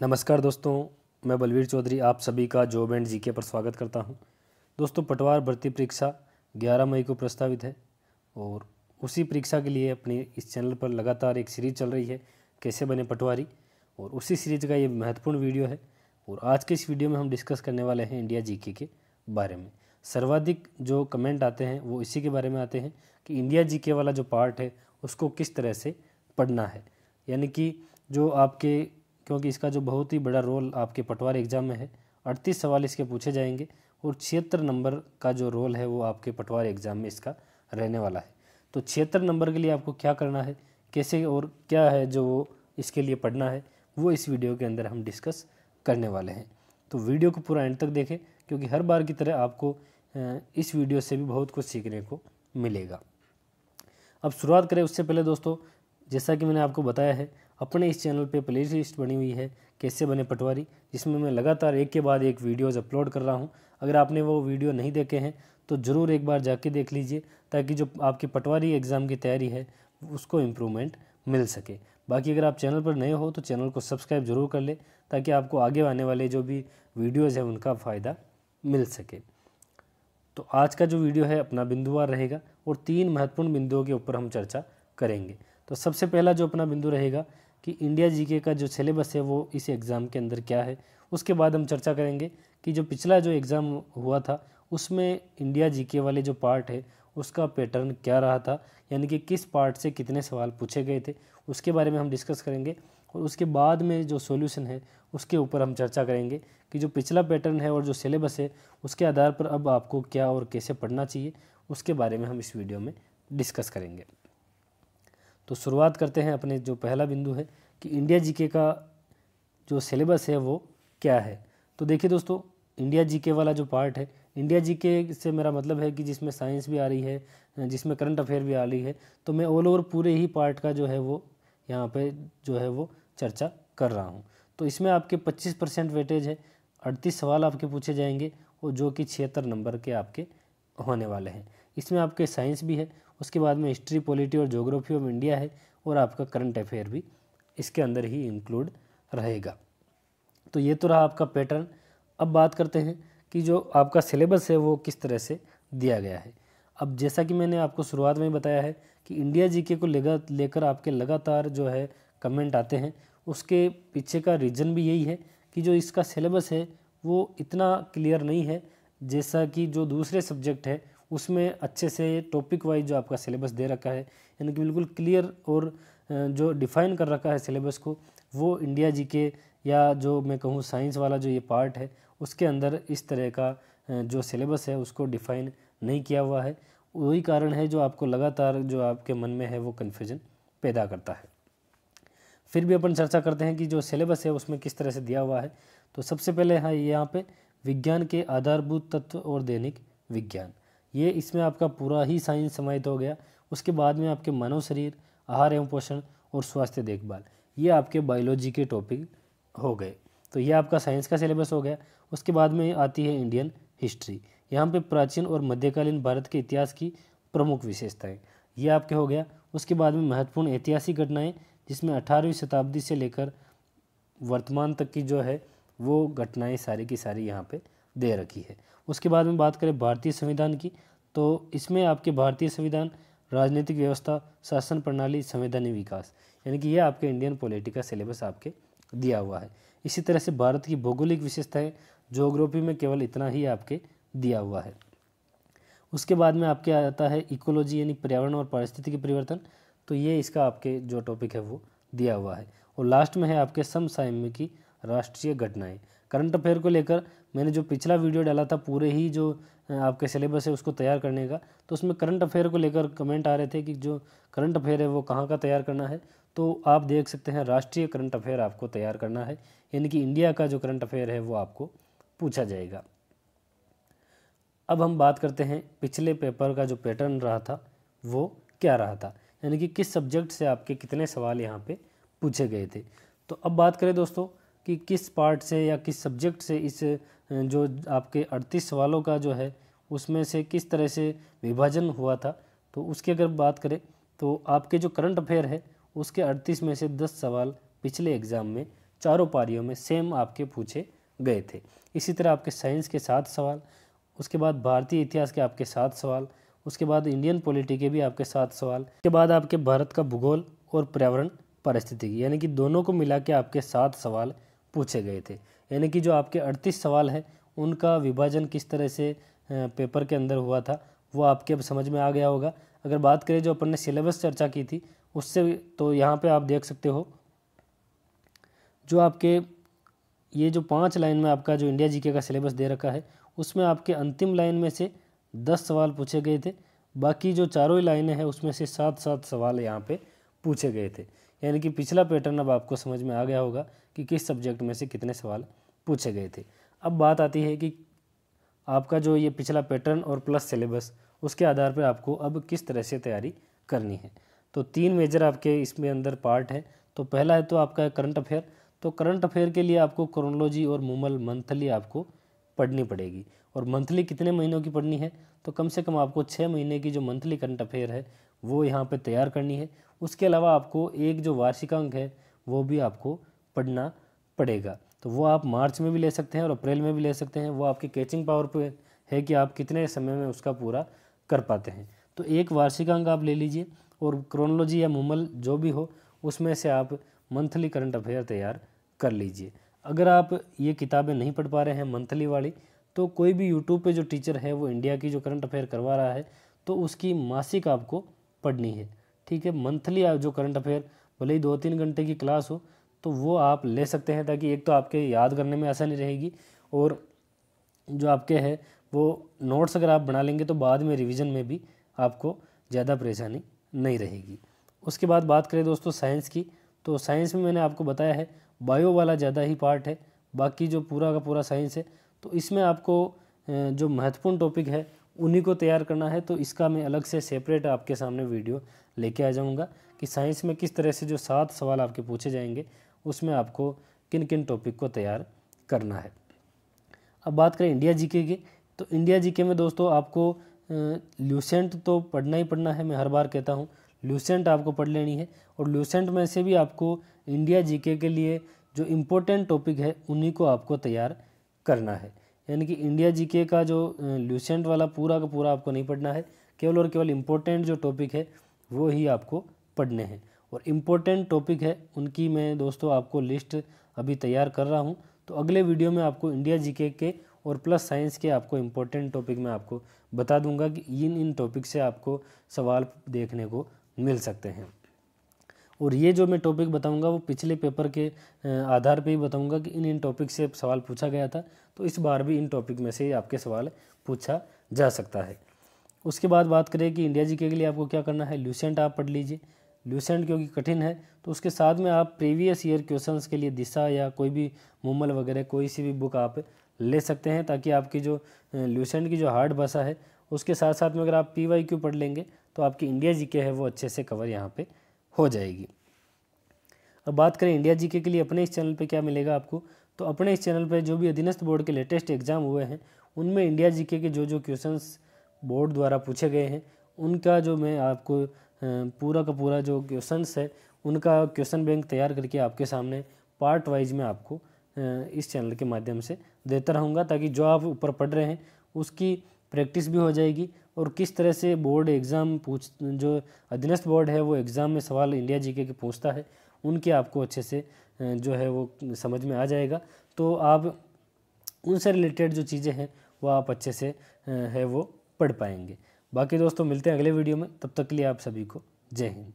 नमस्कार दोस्तों, मैं बलवीर चौधरी आप सभी का जॉब एंड जीके पर स्वागत करता हूं। दोस्तों, पटवार भर्ती परीक्षा 11 मई को प्रस्तावित है और उसी परीक्षा के लिए अपनी इस चैनल पर लगातार एक सीरीज चल रही है, कैसे बने पटवारी। और उसी सीरीज का ये महत्वपूर्ण वीडियो है और आज के इस वीडियो में हम डिस्कस करने वाले हैं इंडिया जीके के बारे में। सर्वाधिक जो कमेंट आते हैं वो इसी के बारे में आते हैं कि इंडिया जीके वाला जो पार्ट है उसको किस तरह से पढ़ना है, यानी कि जो आपके, क्योंकि इसका जो बहुत ही बड़ा रोल आपके पटवारी एग्ज़ाम में है। 38 सवाल इसके पूछे जाएंगे और 76 नंबर का जो रोल है वो आपके पटवारी एग्ज़ाम में इसका रहने वाला है। तो 76 नंबर के लिए आपको क्या करना है, कैसे और क्या है जो वो इसके लिए पढ़ना है, वो इस वीडियो के अंदर हम डिस्कस करने वाले हैं। तो वीडियो को पूरा एंड तक देखें, क्योंकि हर बार की तरह आपको इस वीडियो से भी बहुत कुछ सीखने को मिलेगा। अब शुरुआत करें उससे पहले दोस्तों, जैसा कि मैंने आपको बताया है, अपने इस चैनल पे प्ले लिस्ट बनी हुई है कैसे बने पटवारी, जिसमें मैं लगातार एक के बाद एक वीडियोज़ अपलोड कर रहा हूं। अगर आपने वो वीडियो नहीं देखे हैं तो ज़रूर एक बार जाके देख लीजिए, ताकि जो आपकी पटवारी एग्ज़ाम की तैयारी है उसको इम्प्रूवमेंट मिल सके। बाकी अगर आप चैनल पर नए हो तो चैनल को सब्सक्राइब जरूर कर ले, ताकि आपको आगे आने वाले जो भी वीडियोज़ हैं उनका फ़ायदा मिल सके। तो आज का जो वीडियो है अपना बिंदुवार रहेगा और 3 महत्वपूर्ण बिंदुओं के ऊपर हम चर्चा करेंगे। तो सबसे पहला जो अपना बिंदु रहेगा कि इंडिया जीके का जो सिलेबस है वो इस एग्ज़ाम के अंदर क्या है। उसके बाद हम चर्चा करेंगे कि जो पिछला जो एग्ज़ाम हुआ था उसमें इंडिया जीके वाले जो पार्ट है उसका पैटर्न क्या रहा था, यानी कि किस पार्ट से कितने सवाल पूछे गए थे, उसके बारे में हम डिस्कस करेंगे। और उसके बाद में जो सॉल्यूशन है उसके ऊपर हम चर्चा करेंगे कि जो पिछला पैटर्न है और जो सिलेबस है उसके आधार पर अब आपको क्या और कैसे पढ़ना चाहिए, उसके बारे में हम इस वीडियो में डिस्कस करेंगे। तो शुरुआत करते हैं अपने जो पहला बिंदु है कि इंडिया जीके का जो सिलेबस है वो क्या है। तो देखिए दोस्तों, इंडिया जीके वाला जो पार्ट है, इंडिया जीके से मेरा मतलब है कि जिसमें साइंस भी आ रही है, जिसमें करंट अफेयर भी आ रही है। तो मैं ऑल ओवर पूरे ही पार्ट का जो है वो यहाँ पे जो है वो चर्चा कर रहा हूँ। तो इसमें आपके 25% वेटेज है, 38 सवाल आपके पूछे जाएंगे और जो कि 76 नंबर के आपके होने वाले हैं। इसमें आपके साइंस भी है, उसके बाद में हिस्ट्री, पॉलिटी और ज्योग्राफी ऑफ इंडिया है और आपका करंट अफेयर भी इसके अंदर ही इंक्लूड रहेगा। तो ये तो रहा आपका पैटर्न। अब बात करते हैं कि जो आपका सिलेबस है वो किस तरह से दिया गया है। अब जैसा कि मैंने आपको शुरुआत में ही बताया है कि इंडिया जीके को लेकर आपके लगातार जो है कमेंट आते हैं, उसके पीछे का रीज़न भी यही है कि जो इसका सिलेबस है वो इतना क्लियर नहीं है, जैसा कि जो दूसरे सब्जेक्ट है उसमें अच्छे से टॉपिक वाइज जो आपका सिलेबस दे रखा है, यानी कि बिल्कुल क्लियर और जो डिफ़ाइन कर रखा है सिलेबस को, वो इंडिया जीके या जो मैं कहूँ साइंस वाला जो ये पार्ट है उसके अंदर इस तरह का जो सिलेबस है उसको डिफ़ाइन नहीं किया हुआ है। वही कारण है जो आपको लगातार जो आपके मन में है वो कन्फ्यूजन पैदा करता है। फिर भी अपन चर्चा करते हैं कि जो सिलेबस है उसमें किस तरह से दिया हुआ है। तो सबसे पहले है यहाँ पे विज्ञान के आधारभूत तत्व और दैनिक विज्ञान, ये इसमें आपका पूरा ही साइंस समाहित हो गया। उसके बाद में आपके मानव शरीर, आहार एवं पोषण और स्वास्थ्य देखभाल, ये आपके बायोलॉजी के टॉपिक हो गए। तो ये आपका साइंस का सिलेबस हो गया। उसके बाद में आती है इंडियन हिस्ट्री, यहाँ पे प्राचीन और मध्यकालीन भारत के इतिहास की प्रमुख विशेषताएं, ये आपके हो गया। उसके बाद में महत्वपूर्ण ऐतिहासिक घटनाएं, जिसमें 18वीं शताब्दी से लेकर वर्तमान तक की जो है वो घटनाएं सारी की सारी यहाँ पे दे रखी है। उसके बाद में बात करें भारतीय संविधान की, तो इसमें आपके भारतीय संविधान, राजनीतिक व्यवस्था, शासन प्रणाली, संवैधानिक विकास, यानी कि यह आपके इंडियन पॉलिटी का सिलेबस आपके दिया हुआ है। इसी तरह से भारत की भौगोलिक विशेषताएं, ज्योग्राफी में केवल इतना ही आपके दिया हुआ है। उसके बाद में आपके आता है इकोलॉजी, यानी पर्यावरण और पारिस्थितिकी परिवर्तन, तो ये इसका आपके जो टॉपिक है वो दिया हुआ है। और लास्ट में है आपके समसामयिकी राष्ट्रीय घटनाएं। करंट अफेयर को लेकर मैंने जो पिछला वीडियो डाला था पूरे ही जो आपके सिलेबस है उसको तैयार करने का, तो उसमें करंट अफेयर को लेकर कमेंट आ रहे थे कि जो करंट अफेयर है वो कहाँ का तैयार करना है। तो आप देख सकते हैं राष्ट्रीय करंट अफेयर आपको तैयार करना है, यानी कि इंडिया का जो करंट अफेयर है वो आपको पूछा जाएगा। अब हम बात करते हैं पिछले पेपर का जो पैटर्न रहा था वो क्या रहा था, यानी कि किस सब्जेक्ट से आपके कितने सवाल यहाँ पे पूछे गए थे। तो अब बात करें दोस्तों कि किस पार्ट से या किस सब्जेक्ट से इस जो आपके 38 सवालों का जो है उसमें से किस तरह से विभाजन हुआ था। तो उसकी अगर बात करें तो आपके जो करंट अफेयर है उसके 38 में से 10 सवाल पिछले एग्ज़ाम में चारों पारियों में सेम आपके पूछे गए थे। इसी तरह आपके साइंस के 7 सवाल, उसके बाद भारतीय इतिहास के आपके 7 सवाल, उसके बाद इंडियन पॉलिटी के भी आपके 7 सवाल, उसके बाद आपके भारत का भूगोल और पर्यावरण पारिस्थितिकी, यानी कि दोनों को मिला के आपके 7 सवाल पूछे गए थे। यानी कि जो आपके 38 सवाल हैं उनका विभाजन किस तरह से पेपर के अंदर हुआ था वो आपके अब समझ में आ गया होगा। अगर बात करें जो अपन ने सिलेबस चर्चा की थी उससे, तो यहाँ पे आप देख सकते हो जो आपके ये जो 5 लाइन में आपका जो इंडिया जीके का सिलेबस दे रखा है उसमें आपके अंतिम लाइन में से 10 सवाल पूछे गए थे। बाकी जो चारों ही लाइनें हैं उसमें से 7-7 सवाल यहाँ पे पूछे गए थे। यानी कि पिछला पैटर्न अब आपको समझ में आ गया होगा कि किस सब्जेक्ट में से कितने सवाल पूछे गए थे। अब बात आती है कि आपका जो ये पिछला पैटर्न और प्लस सिलेबस, उसके आधार पर आपको अब किस तरह से तैयारी करनी है। तो 3 मेजर आपके इसमें अंदर पार्ट है। तो पहला है तो आपका करंट अफेयर। तो करंट अफेयर के लिए आपको क्रोनोलॉजी और मूमल मंथली आपको पढ़नी पड़ेगी। और मंथली कितने महीनों की पढ़नी है, तो कम से कम आपको 6 महीने की जो मंथली करंट अफेयर है वो यहाँ पे तैयार करनी है। उसके अलावा आपको एक जो वार्षिकांक है वो भी आपको पढ़ना पड़ेगा। तो वो आप मार्च में भी ले सकते हैं और अप्रैल में भी ले सकते हैं। वो आपके कैचिंग पावर पे है कि आप कितने समय में उसका पूरा कर पाते हैं। तो एक वार्षिकांक आप ले लीजिए और क्रोनोलॉजी या मूमल जो भी हो उसमें से आप मंथली करंट अफेयर तैयार कर लीजिए। अगर आप ये किताबें नहीं पढ़ पा रहे हैं मंथली वाली, तो कोई भी यूट्यूब पे जो टीचर है वो इंडिया की जो करंट अफेयर करवा रहा है तो उसकी मासिक आपको पढ़नी है। ठीक है, मंथली आप जो करंट अफेयर भले ही 2-3 घंटे की क्लास हो तो वो आप ले सकते हैं, ताकि एक तो आपके याद करने में आसानी रहेगी और जो आपके है वो नोट्स अगर आप बना लेंगे तो बाद में रिवीजन में भी आपको ज़्यादा परेशानी नहीं रहेगी। उसके बाद बात करें दोस्तों साइंस की, तो साइंस में मैंने आपको बताया है बायो वाला ज़्यादा ही पार्ट है, बाकी जो पूरा का पूरा साइंस है। तो इसमें आपको जो महत्वपूर्ण टॉपिक है उन्हीं को तैयार करना है। तो इसका मैं अलग से सेपरेट आपके सामने वीडियो लेके आ जाऊंगा कि साइंस में किस तरह से जो 7 सवाल आपके पूछे जाएंगे उसमें आपको किन किन टॉपिक को तैयार करना है। अब बात करें इंडिया जीके की, तो इंडिया जीके में दोस्तों आपको ल्यूसेंट तो पढ़ना ही पढ़ना है। मैं हर बार कहता हूँ ल्यूसेंट आपको पढ़ लेनी है और ल्यूसेंट में से भी आपको इंडिया जीके के लिए जो इम्पोर्टेंट टॉपिक है उन्हीं को आपको तैयार करना है। यानी कि इंडिया जीके का जो ल्यूसेंट वाला पूरा का पूरा आपको नहीं पढ़ना है, केवल और केवल इम्पोर्टेंट जो टॉपिक है वो ही आपको पढ़ने हैं। और इम्पोर्टेंट टॉपिक है उनकी मैं दोस्तों आपको लिस्ट अभी तैयार कर रहा हूँ। तो अगले वीडियो में आपको इंडिया जीके के और प्लस साइंस के आपको इम्पोर्टेंट टॉपिक मैं आपको बता दूंगा कि इन टॉपिक से आपको सवाल देखने को मिल सकते हैं। और ये जो मैं टॉपिक बताऊंगा वो पिछले पेपर के आधार पे ही बताऊंगा कि इन टॉपिक से सवाल पूछा गया था, तो इस बार भी इन टॉपिक में से आपके सवाल पूछा जा सकता है। उसके बाद बात करें कि इंडिया जीके के लिए आपको क्या करना है, ल्यूसेंट आप पढ़ लीजिए। ल्यूसेंट क्योंकि कठिन है तो उसके साथ में आप प्रीवियस ईयर क्वेश्चंस के लिए दिशा या कोई भी मूमल वगैरह कोई सी भी बुक आप ले सकते हैं, ताकि आपकी जो ल्यूसेंट की जो हार्ड भाषा है उसके साथ साथ में अगर आप PYQ पढ़ लेंगे तो आपकी इंडिया जीके है वो अच्छे से कवर यहाँ पे हो जाएगी। अब बात करें इंडिया जीके के लिए अपने इस चैनल पे क्या मिलेगा आपको, तो अपने इस चैनल पे जो भी अधीनस्थ बोर्ड के लेटेस्ट एग्जाम हुए हैं उनमें इंडिया जीके के जो जो क्वेश्चंस बोर्ड द्वारा पूछे गए हैं उनका जो मैं आपको पूरा का पूरा जो क्वेश्चंस है उनका क्वेश्चन बैंक तैयार करके आपके सामने पार्ट वाइज में आपको इस चैनल के माध्यम से देता रहूँगा, ताकि जो आप ऊपर पढ़ रहे हैं उसकी प्रैक्टिस भी हो जाएगी और किस तरह से बोर्ड एग्ज़ाम जो अधीनस्थ बोर्ड है वो एग्ज़ाम में सवाल इंडिया जीके के पूछता है उनके आपको अच्छे से जो है वो समझ में आ जाएगा। तो आप उनसे रिलेटेड जो चीज़ें हैं वो आप अच्छे से है वो पढ़ पाएंगे। बाकी दोस्तों मिलते हैं अगले वीडियो में, तब तक के लिए आप सभी को जय हिंद।